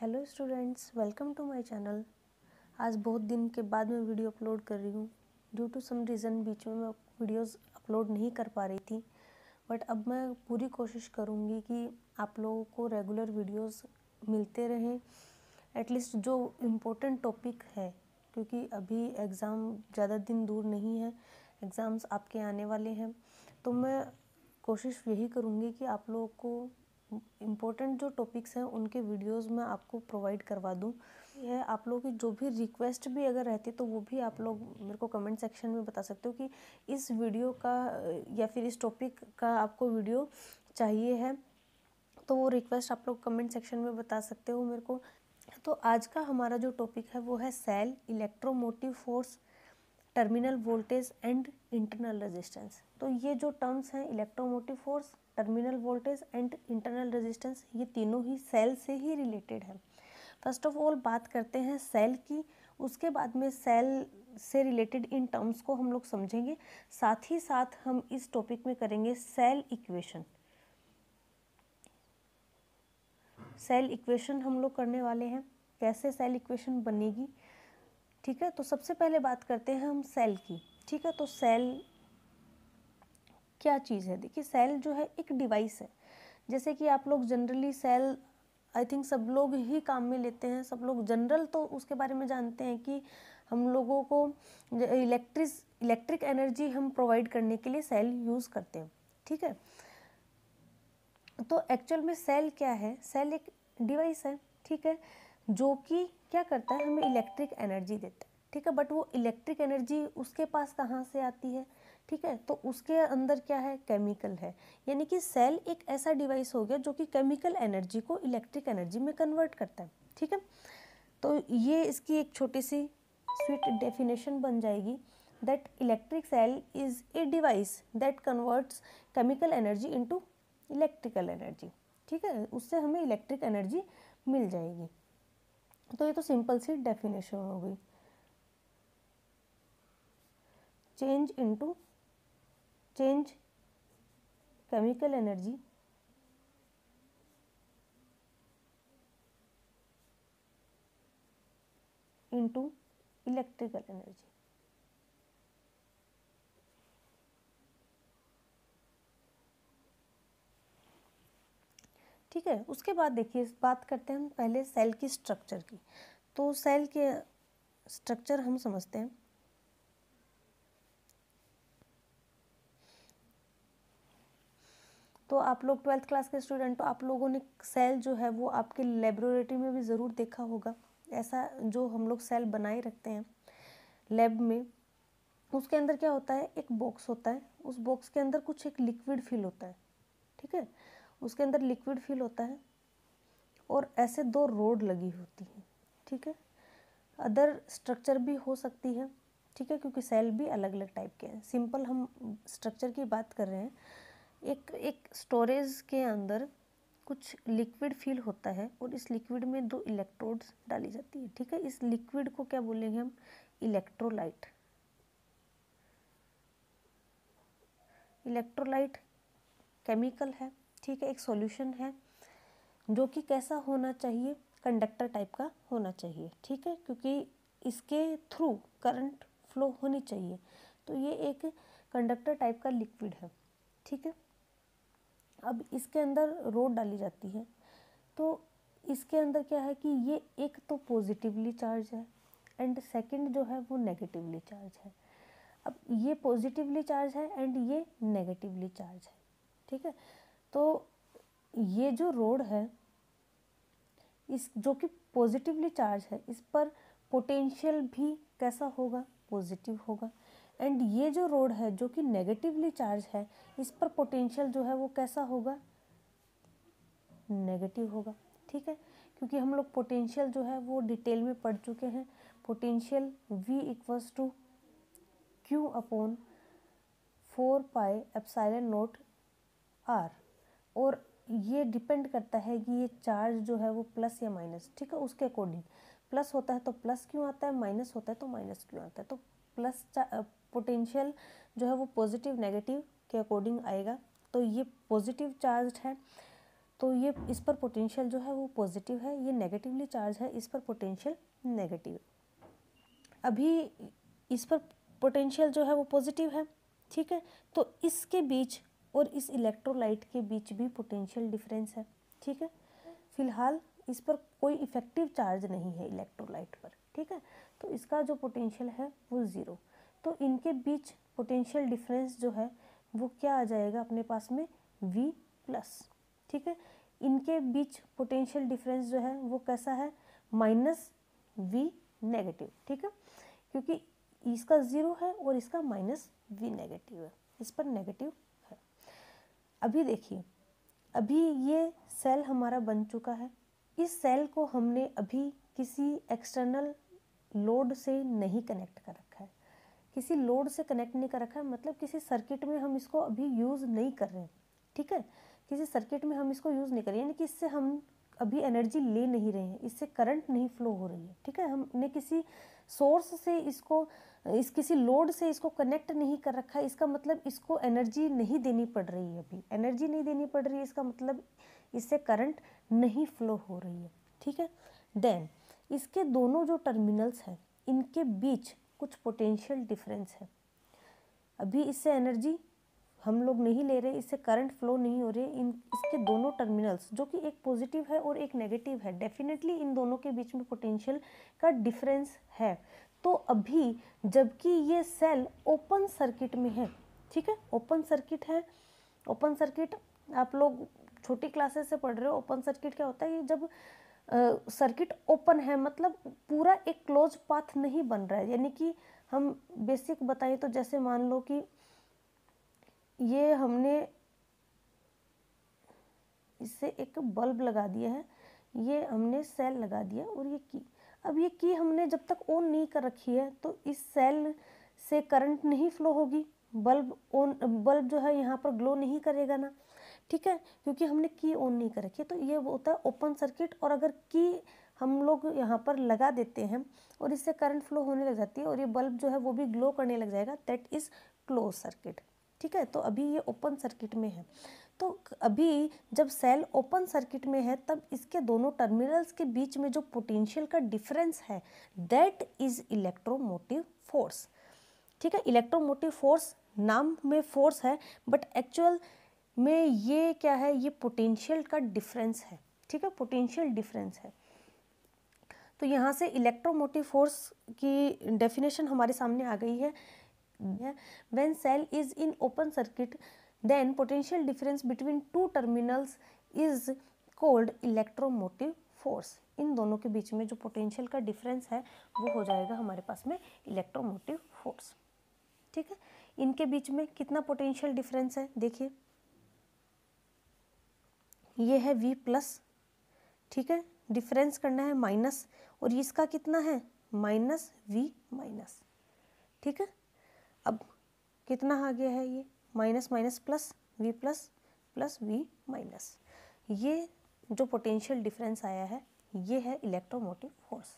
Hello students, welcome to my channel. आज बहुत दिन के बाद मैं वीडियो अपलोड कर रही हूँ। ड्यू टू सम रीज़न बीच में मैं वीडियोस अपलोड नहीं कर पा रही थी, बट अब मैं पूरी कोशिश करूँगी कि आप लोगों को रेगुलर वीडियोस मिलते रहें, एटलीस्ट जो इम्पोर्टेंट टॉपिक है, क्योंकि अभी एग्ज़ाम ज़्यादा दिन दूर नहीं है, एग्ज़ाम्स आपके आने वाले हैं। तो मैं कोशिश यही करूँगी कि आप लोगों को इम्पोर्टेंट जो टॉपिक्स हैं उनके वीडियोस मैं आपको प्रोवाइड करवा दूँ। यह आप लोगों की जो भी रिक्वेस्ट भी अगर रहती है तो वो भी आप लोग मेरे को कमेंट सेक्शन में बता सकते हो कि इस वीडियो का या फिर इस टॉपिक का आपको वीडियो चाहिए है, तो वो रिक्वेस्ट आप लोग कमेंट सेक्शन में बता सकते हो मेरे को। तो आज का हमारा जो टॉपिक है वो है cell, electromotive force, terminal voltage and internal resistance. तो ये जो टर्म्स हैं, electromotive force, terminal voltage and internal resistance, ये तीनों ही सेल से ही रिलेटेड है। फर्स्ट ऑफ ऑल बात करते हैं सेल की, उसके बाद में सेल से रिलेटेड इन टर्म्स को हम लोग समझेंगे। साथ ही साथ हम इस टॉपिक में करेंगे सेल इक्वेशन। सेल इक्वेशन हम लोग करने वाले हैं, कैसे सेल इक्वेशन बनेगी। ठीक है, तो सबसे पहले बात करते हैं हम सेल की। ठीक है, तो सेल क्या चीज़ है? देखिए, सेल जो है एक डिवाइस है। जैसे कि आप लोग जनरली सेल आई थिंक सब लोग ही काम में लेते हैं, सब लोग जनरल तो उसके बारे में जानते हैं कि हम लोगों को इलेक्ट्रिक एनर्जी हम प्रोवाइड करने के लिए सेल यूज़ करते हैं। ठीक है, तो एक्चुअल में सेल क्या है? सेल एक डिवाइस है, ठीक है, जो कि क्या करता है, हमें इलेक्ट्रिक एनर्जी देता है। ठीक है, बट वो इलेक्ट्रिक एनर्जी उसके पास कहाँ से आती है? ठीक है, तो उसके अंदर क्या है? केमिकल है। यानी कि सेल एक ऐसा डिवाइस हो गया जो कि केमिकल एनर्जी को इलेक्ट्रिक एनर्जी में कन्वर्ट करता है। ठीक है, तो ये इसकी एक छोटी सी स्वीट डेफिनेशन बन जाएगी, that electric cell is a device that converts chemical energy into electrical energy. ठीक है, उससे हमें इलेक्ट्रिक एनर्जी मिल जाएगी। तो ये तो सिंपल सी डेफिनेशन हो गई। Change chemical energy into electrical energy. ठीक है, उसके बाद देखिए बात करते हैं हम पहले सेल की स्ट्रक्चर की। तो सेल के स्ट्रक्चर हम समझते हैं। तो आप लोग 12th क्लास के स्टूडेंट, तो आप लोगों ने सेल जो है वो आपके लेबोरेटरी में भी ज़रूर देखा होगा। ऐसा जो हम लोग सेल बनाए रखते हैं लैब में, उसके अंदर क्या होता है? एक बॉक्स होता है, उस बॉक्स के अंदर कुछ एक लिक्विड फिल होता है। ठीक है, उसके अंदर लिक्विड फिल होता है और ऐसे दो रोड लगी होती हैं। ठीक है, अदर स्ट्रक्चर भी हो सकती है। ठीक है, क्योंकि सेल भी अलग अलग टाइप के हैं। सिंपल हम स्ट्रक्चर की बात कर रहे हैं। एक स्टोरेज के अंदर कुछ लिक्विड फिल होता है और इस लिक्विड में दो इलेक्ट्रोड्स डाली जाती है। ठीक है, इस लिक्विड को क्या बोलेंगे हम? इलेक्ट्रोलाइट। इलेक्ट्रोलाइट केमिकल है। ठीक है, एक सॉल्यूशन है जो कि कैसा होना चाहिए? कंडक्टर टाइप का होना चाहिए। ठीक है, क्योंकि इसके थ्रू करंट फ्लो होनी चाहिए। तो ये एक कंडक्टर टाइप का लिक्विड है। ठीक है, अब इसके अंदर रोड डाली जाती है। तो इसके अंदर क्या है कि ये एक तो पॉजिटिवली चार्ज है एंड सेकंड जो है वो नेगेटिवली चार्ज है। अब ये पॉजिटिवली चार्ज है एंड ये नेगेटिवली चार्ज है। ठीक है, तो ये जो रोड है, इस जो कि पॉजिटिवली चार्ज है, इस पर पोटेंशियल भी कैसा होगा? पॉजिटिव होगा। एंड ये जो रोड है जो कि नेगेटिवली चार्ज है, इस पर पोटेंशियल जो है वो कैसा होगा? नेगेटिव होगा। ठीक है, क्योंकि हम लोग पोटेंशियल जो है वो डिटेल में पढ़ चुके हैं। Potential V equals to Q upon 4πε0 R, और ये डिपेंड करता है कि ये चार्ज जो है वो प्लस या माइनस, ठीक है, उसके अकॉर्डिंग। प्लस होता है तो प्लस क्यों आता है, माइनस होता है तो माइनस क्यों आता है। तो प्लस पोटेंशियल जो है वो पॉजिटिव नेगेटिव के अकॉर्डिंग आएगा। तो ये पॉजिटिव चार्ज है तो ये इस पर पोटेंशियल जो है वो पॉजिटिव है, ये नेगेटिवली चार्ज है, इस पर पोटेंशियल नेगेटिव। अभी इस पर पोटेंशियल जो है वो पॉजिटिव है, ठीक है। तो इसके बीच और इस इलेक्ट्रोलाइट के बीच भी पोटेंशियल डिफरेंस है, ठीक है। फिलहाल इस पर कोई इफेक्टिव चार्ज नहीं है इलेक्ट्रोलाइट पर, ठीक है। तो इसका जो पोटेंशियल है वो 0। तो इनके बीच पोटेंशियल डिफरेंस जो है वो क्या आ जाएगा अपने पास में, V प्लस, ठीक है। इनके बीच पोटेंशियल डिफरेंस जो है वो कैसा है, -V नेगेटिव, ठीक है, क्योंकि इसका 0 है और इसका -V नेगेटिव है, इस पर नेगेटिव है। अभी देखिए, अभी ये सेल हमारा बन चुका है। इस सेल को हमने अभी किसी एक्सटर्नल लोड से नहीं कनेक्ट कर रखा है, किसी लोड से कनेक्ट नहीं कर रखा है, मतलब किसी सर्किट में हम इसको अभी यूज़ नहीं कर रहे हैं, ठीक है। किसी सर्किट में हम इसको यूज़ नहीं कर रहे हैं, यानी कि इससे हम अभी एनर्जी ले नहीं रहे हैं, इससे करंट नहीं फ्लो हो रही है, ठीक है। हमने किसी सोर्स से इसको किसी लोड से इसको कनेक्ट नहीं कर रखा है, इसका मतलब इसको एनर्जी नहीं देनी पड़ रही है, अभी एनर्जी नहीं देनी पड़ रही है, इसका मतलब इससे करंट नहीं फ्लो हो रही है, ठीक है। देन इसके दोनों जो टर्मिनल्स हैं इनके बीच कुछ पोटेंशियल डिफरेंस है। अभी इससे एनर्जी हम लोग नहीं ले रहे, इससे करंट फ्लो नहीं हो रही, इसके दोनों टर्मिनल्स जो कि एक पॉजिटिव है और एक नेगेटिव है, डेफिनेटली इन दोनों के बीच में पोटेंशियल का डिफरेंस है। तो अभी जबकि ये सेल ओपन सर्किट में है, ठीक है, ओपन सर्किट है। ओपन सर्किट आप लोग छोटी क्लासेस से पढ़ रहे हो। ओपन सर्किट क्या होता है, जब सर्किट ओपन है मतलब पूरा एक क्लोज पाथ नहीं बन रहा है, यानी कि हम बेसिक बताएं तो जैसे मान लो कि ये हमने इससे एक बल्ब लगा दिया है, ये हमने सेल लगा दिया और ये की, अब ये की हमने जब तक ऑन नहीं कर रखी है तो इस सेल से करंट नहीं फ्लो होगी, बल्ब जो है यहाँ पर ग्लो नहीं करेगा ना, ठीक है, क्योंकि हमने की ऑन नहीं कर रखी है। तो ये होता है ओपन सर्किट। और अगर की हम लोग यहाँ पर लगा देते हैं और इससे करंट फ्लो होने लग जाती है और ये बल्ब जो है वो भी ग्लो करने लग जाएगा, दैट इज क्लोज सर्किट, ठीक है। तो अभी ये ओपन सर्किट में है। तो अभी जब सेल ओपन सर्किट में है तब इसके दोनों टर्मिनल्स के बीच में जो पोटेंशियल का डिफरेंस है दैट इज इलेक्ट्रोमोटिव फोर्स, ठीक है। इलेक्ट्रोमोटिव फोर्स नाम में फोर्स है बट एक्चुअल में ये क्या है, ये पोटेंशियल का डिफरेंस है, ठीक है, पोटेंशियल डिफरेंस है। तो यहाँ से इलेक्ट्रोमोटिव फोर्स की डेफिनेशन हमारे सामने आ गई है। When cell is in open circuit, then potential difference between two terminals is called electromotive force. इन दोनों के बीच में जो पोटेंशियल का डिफरेंस है वो हो जाएगा हमारे पास में इलेक्ट्रोमोटिव फोर्स, ठीक है। इनके बीच में कितना पोटेंशियल डिफरेंस है, देखिए ये है V प्लस, ठीक है, डिफरेंस करना है माइनस, और इसका कितना है -V माइनस, ठीक है। अब कितना आ गया है, ये minus minus plus, V plus plus V minus, ये जो पोटेंशियल डिफरेंस आया है ये है इलेक्ट्रोमोटिव फोर्स।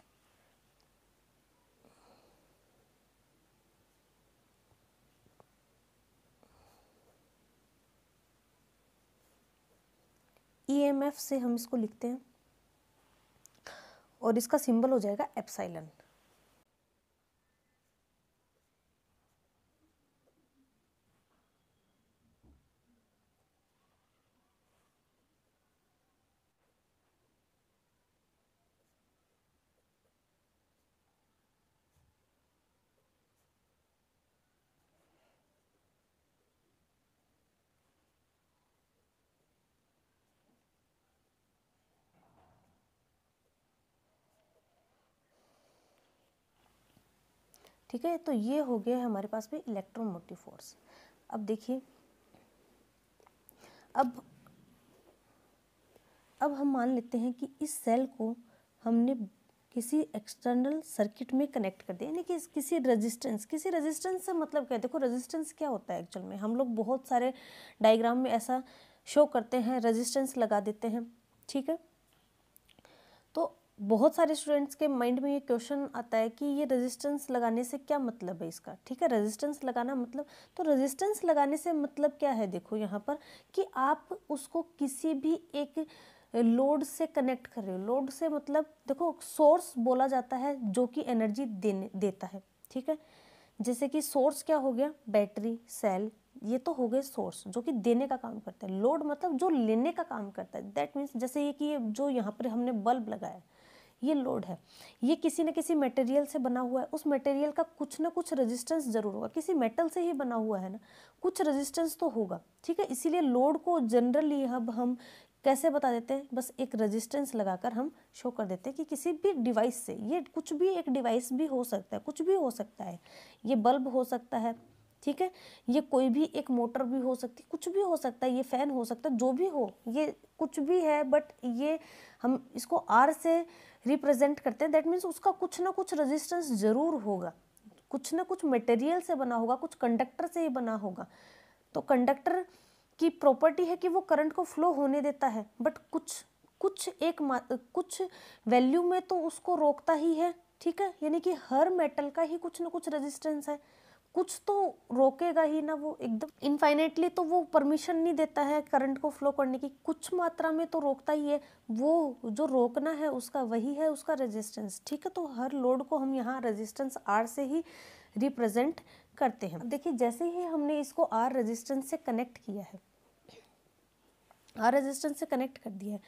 EMF से हम इसको लिखते हैं और इसका सिंबल हो जाएगा एप्सिलॉन। ठीक है, तो ये हो गया हमारे पास में इलेक्ट्रोमोटिव फोर्स। अब देखिए, अब हम मान लेते हैं कि इस सेल को हमने किसी एक्सटर्नल सर्किट में कनेक्ट कर दिया, यानी कि किसी रेजिस्टेंस से मतलब क्या है, देखो रेजिस्टेंस क्या होता है एक्चुअल में, हम लोग बहुत सारे डायग्राम में ऐसा शो करते हैं, रेजिस्टेंस लगा देते हैं, ठीक है। तो बहुत सारे स्टूडेंट्स के माइंड में ये क्वेश्चन आता है कि ये रेजिस्टेंस लगाने से क्या मतलब है इसका, ठीक है। रेजिस्टेंस लगाना मतलब, तो रेजिस्टेंस लगाने से मतलब क्या है, देखो यहाँ पर कि आप उसको किसी भी एक लोड से कनेक्ट कर रहे हो। लोड से मतलब देखो सोर्स बोला जाता है जो कि एनर्जी देता है, ठीक है। जैसे कि सोर्स क्या हो गया, बैटरी, सेल, ये तो हो गए सोर्स जो कि देने का काम करता है। लोड मतलब जो लेने का काम करता है। दैट मीन्स जैसे ये कि ये जो यहाँ पर हमने बल्ब लगाया, ये लोड है, ये किसी न किसी मटेरियल से बना हुआ है। उस मटेरियल का कुछ ना कुछ रेजिस्टेंस जरूर होगा, किसी मेटल से ही बना हुआ है ना, कुछ रेजिस्टेंस तो होगा, ठीक है। इसीलिए लोड को जनरली अब हम कैसे बता देते हैं, बस एक रेजिस्टेंस लगाकर हम शो कर देते हैं कि किसी भी डिवाइस से, ये कुछ भी एक डिवाइस भी हो सकता है, कुछ भी हो सकता है, ये बल्ब हो सकता है, ठीक है, ये कोई भी एक मोटर भी हो सकती है, कुछ भी हो सकता है, ये फैन हो सकता है, जो भी हो, ये कुछ भी है, बट ये हम इसको आर से रिप्रेजेंट करते हैं। दैट मीन्स उसका कुछ ना कुछ रेजिस्टेंस जरूर होगा, कुछ ना कुछ मटेरियल से बना होगा, कुछ कंडक्टर से ही बना होगा। तो कंडक्टर की प्रॉपर्टी है कि वो करंट को फ्लो होने देता है, बट कुछ वैल्यू में तो उसको रोकता ही है, ठीक है। यानी कि हर मेटल का ही कुछ ना कुछ रेजिस्टेंस है, कुछ तो रोकेगा ही ना, वो एकदम इनफाइनेटली तो वो परमिशन नहीं देता है करंट को फ्लो करने की, कुछ मात्रा में तो रोकता ही है। वो जो रोकना है उसका वही है उसका रेजिस्टेंस, ठीक है। तो हर लोड को हम यहाँ रेजिस्टेंस आर से ही रिप्रेजेंट करते हैं। देखिए जैसे ही हमने इसको आर रेजिस्टेंस से कनेक्ट किया है, आर रेजिस्टेंस से कनेक्ट कर दिया है,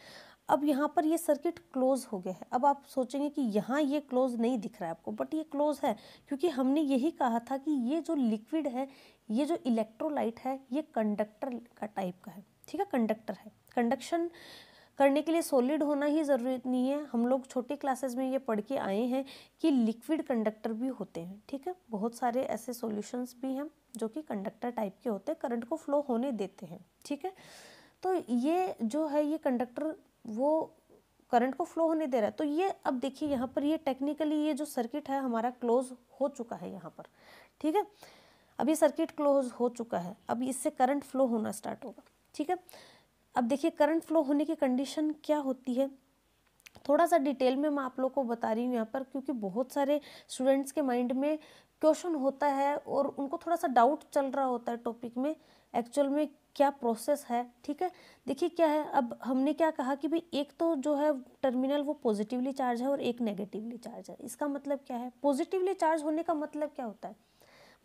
अब यहाँ पर ये सर्किट क्लोज हो गया है। अब आप सोचेंगे कि यहाँ ये क्लोज नहीं दिख रहा है आपको, बट ये क्लोज है, क्योंकि हमने यही कहा था कि ये जो लिक्विड है, ये जो इलेक्ट्रोलाइट है, ये कंडक्टर का टाइप का है, ठीक है, कंडक्टर है। कंडक्शन करने के लिए सॉलिड होना ही ज़रूरी नहीं है। हम लोग छोटी क्लासेस में ये पढ़ के आए हैं कि लिक्विड कंडक्टर भी होते हैं, ठीक है। बहुत सारे ऐसे सॉल्यूशंस भी हैं जो कि कंडक्टर टाइप के होते हैं, करंट को फ्लो होने देते हैं, ठीक है। तो ये जो है ये कंडक्टर वो करंट को फ्लो होने दे रहा है। तो ये अब देखिए यहाँ पर ये टेक्निकली ये जो सर्किट है हमारा क्लोज हो चुका है यहाँ पर, ठीक है। अब ये सर्किट क्लोज हो चुका है, अब इससे करंट फ्लो होना स्टार्ट होगा, ठीक है। अब देखिए करंट फ्लो होने की कंडीशन क्या होती है, थोड़ा सा डिटेल में मैं आप लोग को बता रही हूँ यहाँ पर, क्योंकि बहुत सारे स्टूडेंट्स के माइंड में क्वेश्चन होता है और उनको थोड़ा सा डाउट चल रहा होता है टॉपिक में एक्चुअल में क्या प्रोसेस है, ठीक है। देखिए क्या है, अब हमने क्या कहा कि भाई एक तो जो है टर्मिनल वो पॉजिटिवली चार्ज है और एक नेगेटिवली चार्ज है। इसका मतलब क्या है, पॉजिटिवली चार्ज होने का मतलब क्या होता है,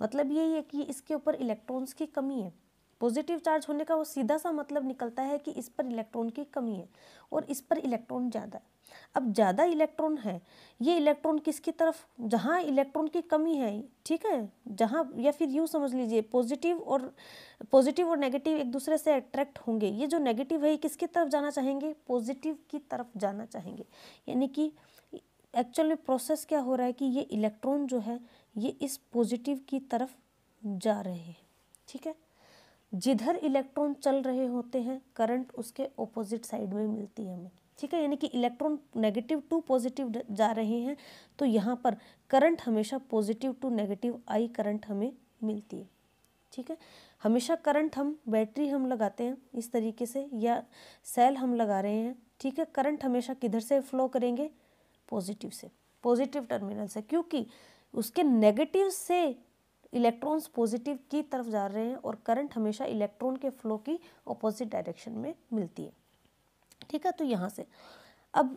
मतलब यही है कि इसके ऊपर इलेक्ट्रॉन्स की कमी है। पॉजिटिव चार्ज होने का वो सीधा सा मतलब निकलता है कि इस पर इलेक्ट्रॉन की कमी है और इस पर इलेक्ट्रॉन ज़्यादा है। अब ज़्यादा इलेक्ट्रॉन है, ये इलेक्ट्रॉन किसकी तरफ, जहाँ इलेक्ट्रॉन की कमी है, ठीक है, जहाँ, या फिर यूँ समझ लीजिए पॉजिटिव और नेगेटिव एक दूसरे से अट्रैक्ट होंगे। ये जो नेगेटिव है ये किसकी तरफ जाना चाहेंगे, पॉजिटिव की तरफ जाना चाहेंगे। यानी कि एक्चुअल में प्रोसेस क्या हो रहा है कि ये इलेक्ट्रॉन जो है ये इस पॉजिटिव की तरफ जा रहे हैं, ठीक है। जिधर इलेक्ट्रॉन चल रहे होते हैं करंट उसके ऑपोजिट साइड में मिलती है हमें, ठीक है। यानी कि इलेक्ट्रॉन नेगेटिव टू पॉजिटिव जा रहे हैं तो यहाँ पर करंट हमेशा positive to negative I current हमें मिलती है, ठीक है। हमेशा करंट हम बैटरी हम लगाते हैं इस तरीके से या सेल हम लगा रहे हैं, ठीक है, करंट हमेशा किधर से फ्लो करेंगे, पॉजिटिव से, पॉजिटिव टर्मिनल से, क्योंकि उसके नेगेटिव से इलेक्ट्रॉन्स पॉजिटिव की तरफ जा रहे हैं और करंट हमेशा इलेक्ट्रॉन के फ्लो की ऑपोजिट डायरेक्शन में मिलती है, ठीक है। तो यहाँ से अब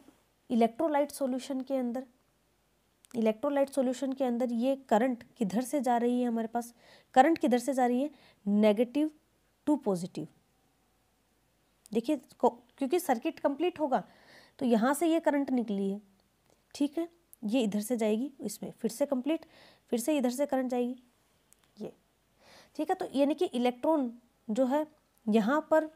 इलेक्ट्रोलाइट सॉल्यूशन के अंदर ये करंट किधर से जा रही है, हमारे पास करंट किधर से जा रही है, नेगेटिव टू पॉजिटिव। देखिए क्योंकि सर्किट कंप्लीट होगा तो यहाँ से ये करंट निकली है, ठीक है, ये इधर से जाएगी इसमें, फिर से कंप्लीट, फिर से इधर से करंट जाएगी ये, ठीक है। तो यानी कि इलेक्ट्रॉन जो है यहाँ पर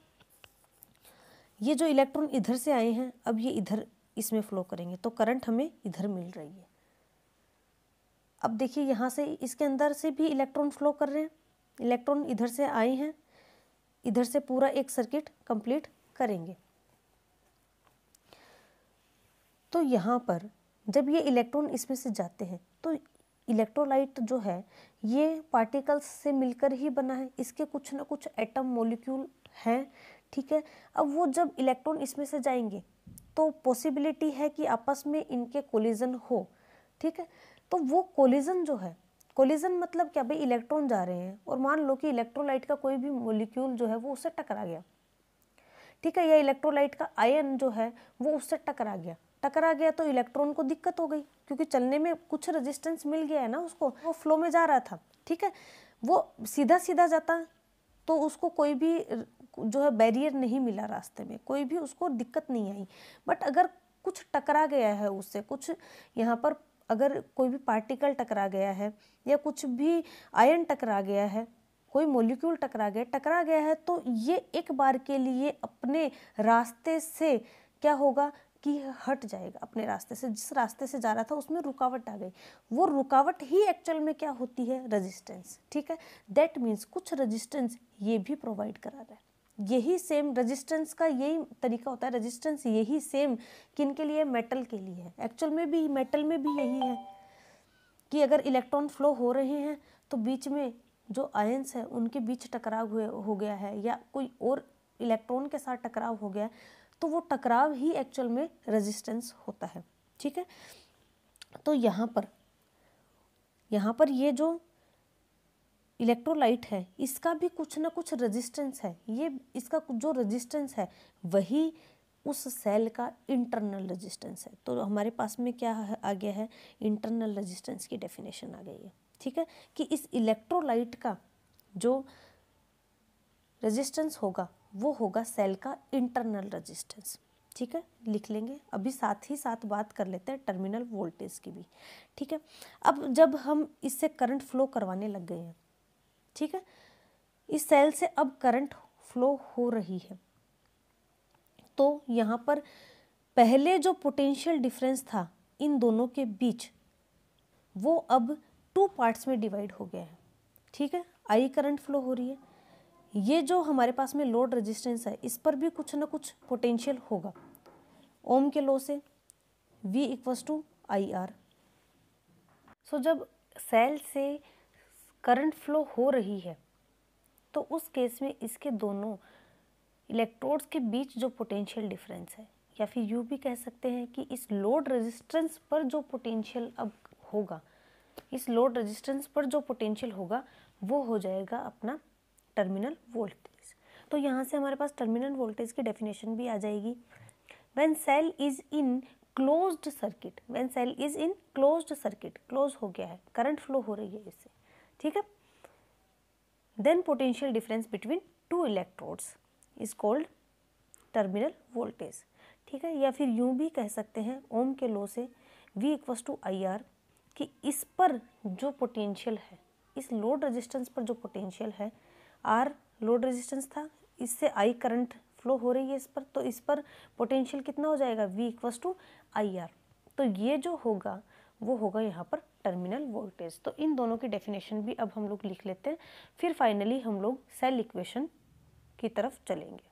ये जो इलेक्ट्रॉन इधर से आए हैं अब ये इधर इसमें फ्लो करेंगे तो करंट हमें इधर मिल रही है। अब देखिए यहाँ से इसके अंदर से भी इलेक्ट्रॉन फ्लो कर रहे हैं, इलेक्ट्रॉन इधर से आए हैं, इधर से पूरा एक सर्किट कंप्लीट करेंगे। तो यहाँ पर जब ये इलेक्ट्रॉन इसमें से जाते हैं तो इलेक्ट्रोलाइट जो है ये पार्टिकल्स से मिलकर ही बना है, इसके कुछ ना कुछ एटम मॉलिक्यूल हैं, ठीक है। अब वो जब इलेक्ट्रॉन इसमें से जाएंगे तो पॉसिबिलिटी है कि आपस में इनके कोलिजन हो, ठीक है। तो वो कोलिजन जो है, कोलिजन मतलब क्या भाई, इलेक्ट्रॉन जा रहे हैं और मान लो कि इलेक्ट्रोलाइट का कोई भी मॉलिक्यूल जो है वो उससे टकरा गया, ठीक है, या इलेक्ट्रोलाइट का आयन जो है वो उससे टकरा गया तो इलेक्ट्रॉन को दिक्कत हो गई, क्योंकि चलने में कुछ रेजिस्टेंस मिल गया है ना उसको, वो फ्लो में जा रहा था, ठीक है। वो सीधा सीधा जाता तो उसको कोई भी जो है बैरियर नहीं मिला, रास्ते में कोई भी उसको दिक्कत नहीं आई। बट अगर कुछ टकरा गया है उससे, कुछ यहाँ पर अगर कोई भी पार्टिकल टकरा गया है या कुछ भी आयन टकरा गया है, कोई मॉलिक्यूल टकरा गया है, तो ये एक बार के लिए अपने रास्ते से क्या होगा कि हट जाएगा अपने रास्ते से, जिस रास्ते से जा रहा था उसमें रुकावट आ गई। वो रुकावट ही एक्चुअल में क्या होती है, रेजिस्टेंस, ठीक है। दैट मीन्स कुछ रेजिस्टेंस ये भी प्रोवाइड करा रहा है। यही सेम रेजिस्टेंस का यही तरीका होता है, रेजिस्टेंस यही सेम किन के लिए, मेटल के लिए है। एक्चुअल में भी मेटल में भी यही है कि अगर इलेक्ट्रॉन फ्लो हो रहे हैं तो बीच में जो आयंस है उनके बीच टकराव हो गया है या कोई और इलेक्ट्रॉन के साथ टकराव हो गया है, तो वो टकराव ही एक्चुअल में रेजिस्टेंस होता है, ठीक है। तो यहाँ पर ये जो इलेक्ट्रोलाइट है इसका भी कुछ ना कुछ रेजिस्टेंस है, ये इसका जो रेजिस्टेंस है वही उस सेल का इंटरनल रेजिस्टेंस है। तो हमारे पास में क्या आ गया है, इंटरनल रेजिस्टेंस की डेफिनेशन आ गई है, ठीक है, कि इस इलेक्ट्रोलाइट का जो रेजिस्टेंस होगा वो होगा सेल का इंटरनल रेजिस्टेंस, ठीक है, लिख लेंगे। अभी साथ ही साथ बात कर लेते हैं टर्मिनल वोल्टेज की भी, ठीक है। अब जब हम इससे करंट फ्लो करवाने लग गए हैं, ठीक है, इस सेल से अब करंट फ्लो हो रही है, तो यहाँ पर पहले जो पोटेंशियल डिफरेंस था इन दोनों के बीच वो अब 2 पार्ट्स में डिवाइड हो गया है, ठीक है। आई करंट फ्लो हो रही है, ये जो हमारे पास में लोड रेजिस्टेंस है इस पर भी कुछ ना कुछ पोटेंशियल होगा। ओम के लॉ से V equals to I R. So जब सेल से करंट फ्लो हो रही है तो उस केस में इसके दोनों इलेक्ट्रोड्स के बीच जो पोटेंशियल डिफरेंस है, या फिर यूँ भी कह सकते हैं कि इस लोड रेजिस्टेंस पर जो पोटेंशियल अब होगा, इस लोड रेजिस्टेंस पर जो पोटेंशियल होगा वो हो जाएगा अपना टर्मिनल वोल्टेज। तो यहाँ से हमारे पास टर्मिनल वोल्टेज की डेफिनेशन भी आ जाएगी। When cell is in closed circuit, when cell is in closed circuit, close हो गया है, करंट फ्लो हो रही है इससे, ठीक है, then potential difference between 2 electrodes is called terminal voltage, ठीक है। या फिर यूं भी कह सकते हैं ओम के लॉ से V equals to I R, कि इस पर जो पोटेंशियल है, इस लोड रेजिस्टेंस पर जो पोटेंशियल है, R लोड रेजिस्टेंस था, इससे I करंट फ्लो हो रही है इस पर, तो इस पर पोटेंशियल कितना हो जाएगा, V equals to I R. तो ये जो होगा वो होगा यहाँ पर टर्मिनल वोल्टेज। तो इन दोनों की डेफिनेशन भी अब हम लोग लिख लेते हैं, फिर फाइनली हम लोग सेल इक्वेशन की तरफ चलेंगे।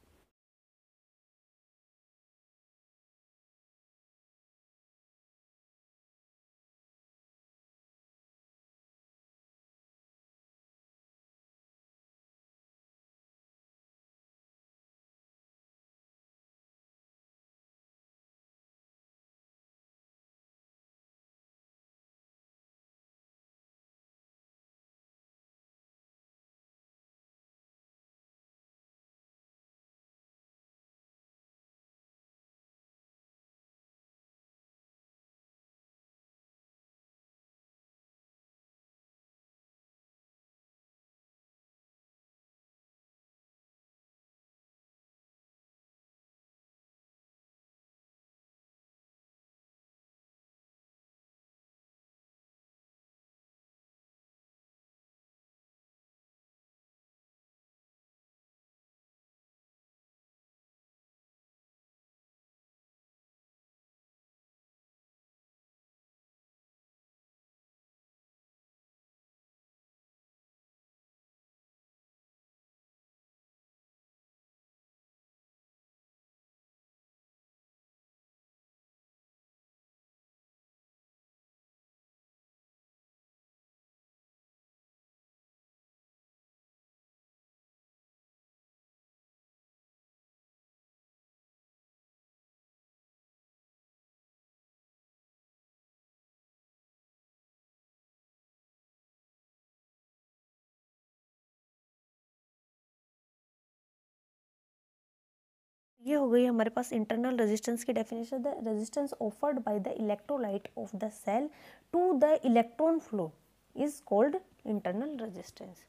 ये हो गई हमारे पास इंटरनल रेजिस्टेंस की definition. The resistance offered by the electrolyte of the cell to the electron flow is called internal resistance.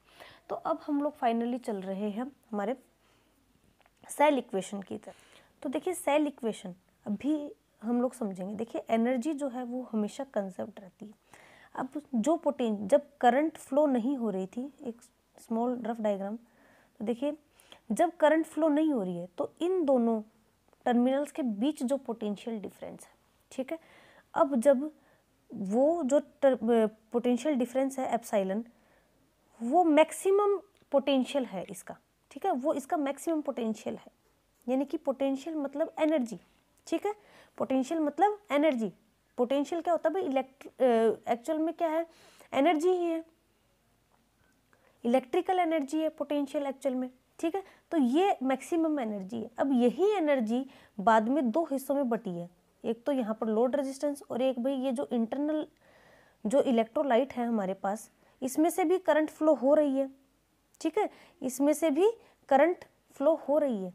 तो अब हम लोग फाइनली चल रहे हैं हमारे सेल इक्वेशन की तरफ। तो देखिए सेल इक्वेशन अभी हम लोग समझेंगे। देखिए एनर्जी जो है वो हमेशा कंजर्व्ड रहती है। अब जो जब करंट फ्लो नहीं हो रही थी, एक स्मॉल रफ डायग्राम, तो देखिए जब करंट फ्लो नहीं हो रही है तो इन दोनों टर्मिनल्स के बीच जो पोटेंशियल डिफरेंस है, ठीक है, अब जब वो जो पोटेंशियल डिफरेंस है एप्सिलॉन, वो मैक्सिमम पोटेंशियल है इसका, ठीक है, वो इसका मैक्सिमम पोटेंशियल है, यानी कि पोटेंशियल मतलब एनर्जी, ठीक है, पोटेंशियल मतलब एनर्जी। पोटेंशियल क्या होता है भाई, एक्चुअल में क्या है, एनर्जी ही है, इलेक्ट्रिकल एनर्जी है पोटेंशियल एक्चुअल में, ठीक है। तो ये मैक्सिमम एनर्जी है। अब यही एनर्जी बाद में दो हिस्सों में बटी है, एक तो यहाँ पर लोड रेजिस्टेंस और एक भाई ये जो इंटरनल जो इलेक्ट्रोलाइट है हमारे पास, इसमें से भी करंट फ्लो हो रही है, ठीक है, इसमें से भी करंट फ्लो हो रही है।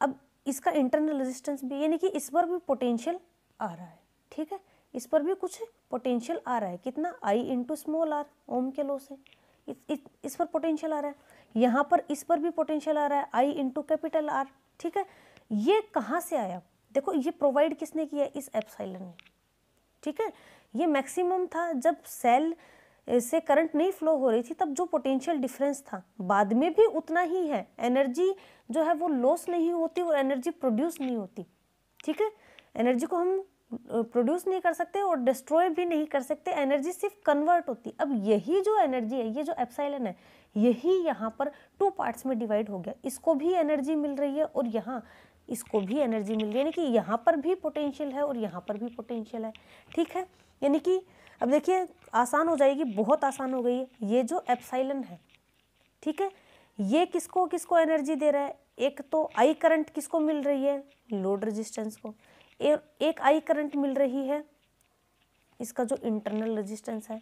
अब इसका इंटरनल रेजिस्टेंस भी, यानी कि इस पर भी पोटेंशियल आ रहा है, ठीक है, इस पर भी कुछ पोटेंशियल आ रहा है, कितना, I इंटू स्मॉल आर, ओम के लॉ से इस पर पोटेंशियल आ रहा है, यहाँ पर इस पर भी पोटेंशियल आ रहा है, I इंटू कैपिटल आर, ठीक है। ये कहाँ से आया, देखो ये प्रोवाइड किसने किया, इस एप्सिलॉन ने, ठीक है। ये मैक्सिमम था जब सेल से करंट नहीं फ्लो हो रही थी, तब जो पोटेंशियल डिफरेंस था बाद में भी उतना ही है, एनर्जी जो है वो लॉस नहीं होती और एनर्जी प्रोड्यूस नहीं होती, ठीक है। एनर्जी को हम प्रोड्यूस नहीं कर सकते और डिस्ट्रॉय भी नहीं कर सकते, एनर्जी सिर्फ कन्वर्ट होती। अब यही जो एनर्जी है, ये जो एप्सिलॉन है, यही यहाँ पर टू पार्ट्स में डिवाइड हो गया, इसको भी एनर्जी मिल रही है और यहाँ इसको भी एनर्जी मिल रही है, यानी कि यहाँ पर भी पोटेंशियल है और यहाँ पर भी पोटेंशियल है, ठीक है। यानी कि अब देखिए आसान हो जाएगी, बहुत आसान हो गई है। ये जो एप्सिलॉन है, ठीक है, ये किसको किसको एनर्जी दे रहा है, एक तो आई करंट किसको मिल रही है, लोड रेजिस्टेंस को, एक आई करंट मिल रही है इसका जो इंटरनल रेजिस्टेंस है,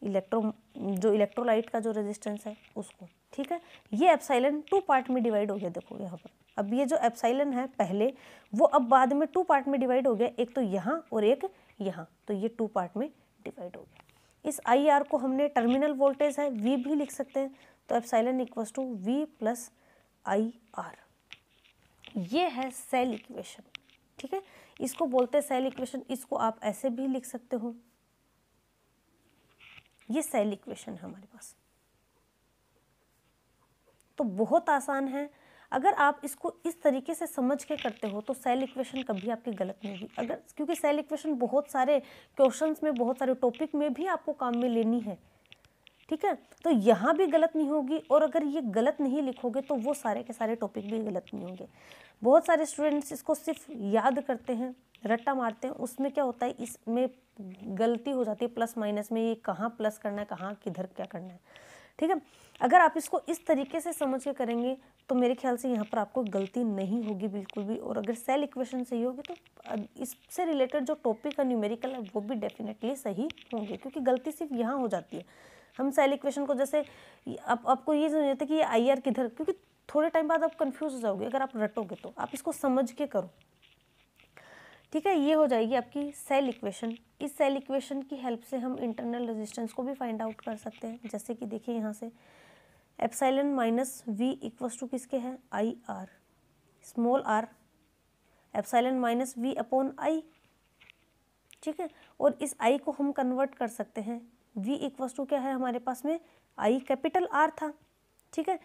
जो इलेक्ट्रोलाइट का जो रेजिस्टेंस है उसको, ठीक है। ये एप्सिलॉन टू पार्ट में डिवाइड हो गया, देखो यहाँ पर। अब ये जो एप्सिलॉन है पहले, वो अब बाद में टू पार्ट में डिवाइड हो गया, एक तो यहाँ और एक यहाँ, तो ये टू पार्ट में डिवाइड हो गया। इस आई आर को हमने टर्मिनल वोल्टेज है वी भी लिख सकते हैं, तो epsilon equals to V plus I R. ये है सेल इक्वेशन, ठीक है, इसको बोलते हैं सेल इक्वेशन। इसको आप ऐसे भी लिख सकते हो, ये सेल इक्वेशन है हमारे पास। तो बहुत आसान है, अगर आप इसको इस तरीके से समझ के करते हो तो सेल इक्वेशन कभी आपकी गलत नहीं होगी। अगर क्योंकि सेल इक्वेशन बहुत सारे क्वेश्चंस में, बहुत सारे टॉपिक में भी आपको काम में लेनी है, ठीक है, तो यहाँ भी गलत नहीं होगी। और अगर ये गलत नहीं लिखोगे तो वो सारे के सारे टॉपिक भी गलत नहीं होंगे। बहुत सारे स्टूडेंट्स इसको सिर्फ याद करते हैं, रट्टा मारते हैं, उसमें क्या होता है, इसमें गलती हो जाती है प्लस माइनस में, ये कहाँ प्लस करना है, कहाँ किधर क्या करना है, ठीक है। अगर आप इसको इस तरीके से समझ के करेंगे तो मेरे ख्याल से यहाँ पर आपको गलती नहीं होगी बिल्कुल भी। और अगर सेल इक्वेशन सही होगी तो इससे रिलेटेड जो टॉपिक है न्यूमेरिकल है वो भी डेफिनेटली सही होंगे, क्योंकि गलती सिर्फ यहाँ हो जाती है। हम सेल इक्वेशन को जैसे आपको ये समझ आते कि ये आई आर किधर, क्योंकि थोड़े टाइम बाद आप कंफ्यूज हो जाओगे अगर आप रटोगे, तो आप इसको समझ के करो, ठीक है। ये हो जाएगी आपकी सेल इक्वेशन। इस सेल इक्वेशन की हेल्प से हम इंटरनल रेजिस्टेंस को भी फाइंड आउट कर सकते हैं। जैसे कि देखिए यहाँ से epsilon minus V equals to किसके है, I R, small r epsilon minus V upon I, ठीक है। और इस आई को हम कन्वर्ट कर सकते हैं, वी इक्वल्स टू क्या है हमारे पास में, आई कैपिटल आर था, ठीक है।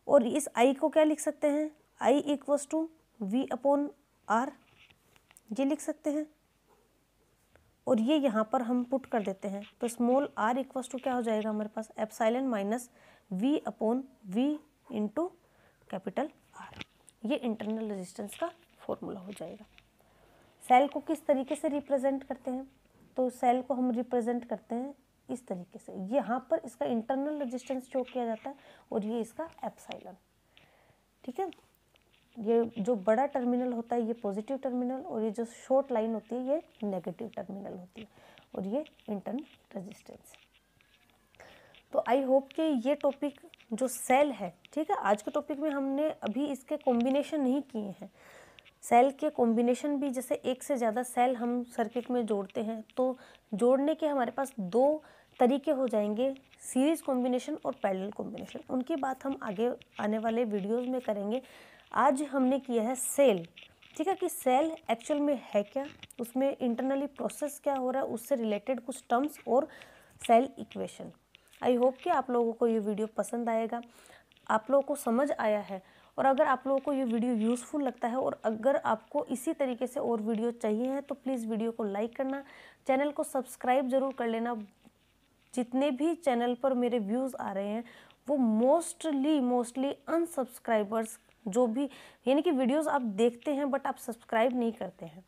और इस आई को क्या लिख सकते हैं, I equals to V upon R, ये लिख सकते हैं। और ये यहाँ पर हम पुट कर देते हैं, तो स्मॉल आर इक्वल्स टू क्या हो जाएगा हमारे पास, epsilon minus V upon V into capital R. ये इंटरनल रेजिस्टेंस का फॉर्मूला हो जाएगा। सेल को किस तरीके से रिप्रेजेंट करते हैं, तो सेल को हम रिप्रेजेंट करते हैं इस तरीके से, यहाँ पर इसका इंटरनल रेजिस्टेंस शो किया जाता है और ये इसका एप्सिलॉन, ठीक है। ये जो बड़ा टर्मिनल होता है ये पॉजिटिव टर्मिनल, और ये जो शॉर्ट लाइन होती है ये नेगेटिव टर्मिनल होती है, और ये इंटरनल रेजिस्टेंस। तो आई होप कि ये टॉपिक जो सेल है, ठीक है, आज के टॉपिक में हमने अभी इसके कॉम्बिनेशन नहीं किए हैं। सेल के कॉम्बिनेशन भी, जैसे एक से ज़्यादा सेल हम सर्किट में जोड़ते हैं तो जोड़ने के हमारे पास दो तरीके हो जाएंगे, सीरीज कॉम्बिनेशन और पैरेलल कॉम्बिनेशन। उनकी बात हम आगे आने वाले वीडियोस में करेंगे। आज हमने किया है सेल, ठीक है, कि सेल एक्चुअल में है क्या, उसमें इंटरनली प्रोसेस क्या हो रहा है, उससे रिलेटेड कुछ टर्म्स और सेल इक्वेशन। आई होप कि आप लोगों को ये वीडियो पसंद आएगा, आप लोगों को समझ आया है। और अगर आप लोगों को ये वीडियो यूज़फुल लगता है और अगर आपको इसी तरीके से और वीडियो चाहिए है तो प्लीज़ वीडियो को लाइक करना, चैनल को सब्सक्राइब ज़रूर कर लेना। जितने भी चैनल पर मेरे व्यूज़ आ रहे हैं वो मोस्टली अनसब्सक्राइबर्स, जो भी यानी कि वीडियोस आप देखते हैं बट आप सब्सक्राइब नहीं करते हैं,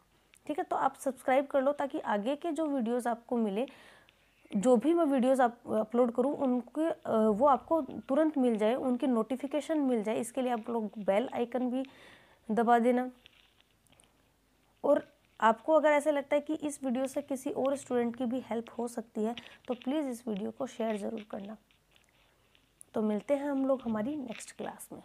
ठीक है, तो आप सब्सक्राइब कर लो ताकि आगे के जो वीडियोस आपको मिले, जो भी मैं वीडियोस अपलोड करूं उनके वो आपको तुरंत मिल जाए, उनकी नोटिफिकेशन मिल जाए। इसके लिए आप लोग बेल आइकन भी दबा देना। और आपको अगर ऐसा लगता है कि इस वीडियो से किसी और स्टूडेंट की भी हेल्प हो सकती है तो प्लीज़ इस वीडियो को शेयर ज़रूर करना। तो मिलते हैं हम लोग हमारी नेक्स्ट क्लास में।